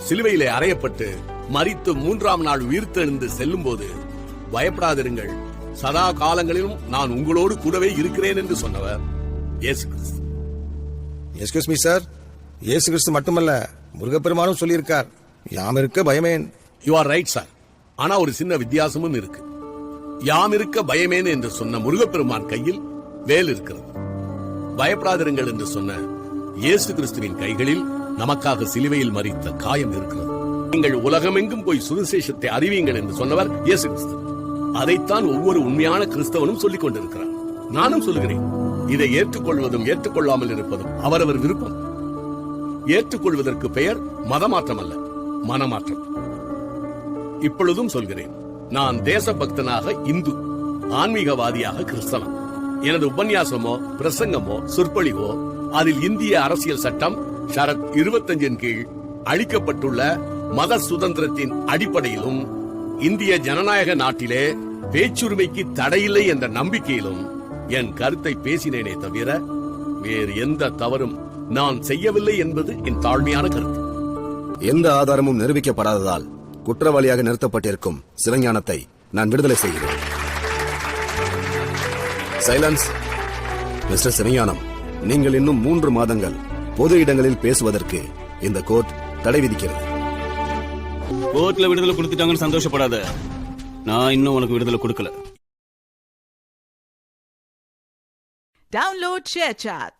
சிலுவையிலே அறையப்பட்டு மரித்து 3ஆம் நாள் உயிர்த்தெழுந்து செல்லும் போது பயப்படாதிருங்கள், சதா காலங்களிலும் நான் உங்களோடு கூடவே இருக்கிறேன் என்று சொன்னவர் இயேசு கிறிஸ்து. எஸ்கியூஸ் மீ சார், இயேசு கிறிஸ்து மட்டுமல்ல முருகப்பெருமானும் சொல்லியிருக்கார், யாம் இருக்க பயமேன். You are right sir. ஆனா ஒரு சின்ன வித்தியாசமும் இருக்கு. யாம் இருக்க பயமேன் என்று சொன்ன முருகப்பெருமான் கையில் வேல் இருக்கிறது. பயப்படாதிருங்கள் என்று சொன்ன இயேசு கிறிஸ்துவின் கைகளில் நமக்காக சிலுவையில் மரித்த காயம் இருக்கிறது. நீங்கள் உலகமெங்கும் போய் சுவிசேஷத்தை அறிவியுங்கள் என்று சொன்னவர் இயேசு கிறிஸ்து. அதைத்தான் ஒவ்வொரு உண்மையான கிறிஸ்தவனும் சொல்லிக் கொண்டிருக்கிறார். நானும் சொல்கிறேன், இதை ஏற்றுக்கொள்வதும் ஏற்றுக்கொள்ளாமல் இருப்பதும் அவரவர் விருப்பம். ஏற்றுக்கொள்வதற்கு பெயர் மதமாற்றம் அல்ல, மனமாற்றம். இப்பொழுதும் சொல்கிறேன், நான் தேசபக்தனாக இந்து, ஆன்மீகவாதியாக கிறிஸ்தவன். எனது உபன்யாசமோ பிரசங்கமோ சொற்பொழிவோ அதில் இந்திய அரசியல் சட்டம் ஷரத் 25 கீழ் அளிக்கப்பட்டுள்ள மத சுதந்திரத்தின் அடிப்படையிலும் இந்திய ஜனநாயக நாட்டிலே பேச்சுரிமைக்கு தடையில்லை என்ற நம்பிக்கையிலும் என் கருத்தை பேசினேனே தவிர வேறு எந்த தவறும் நான் செய்யவில்லை என்பது என் தாழ்மையான கருத்து. எந்த ஆதாரமும் நிரூபிக்கப்படாததால் குற்றவாளியாக நிறுத்தப்பட்டிருக்கும் சிவஞானத்தை நான் விடுதலை செய்கிறேன். சைலன்ஸ். மிஸ்டர் சிவஞானம், நீங்கள் இன்னும் 3 மாதங்கள் பொது இடங்களில் பேசுவதற்கு இந்த கோர்ட் தடை விதிக்கிறது. கோர்ட்ல விடுதலை கொடுத்துட்டாங்கன்னு சந்தோஷப்படாத, நான் இன்னும் உனக்கு விடுதலை கொடுக்கல. Download ShareChat.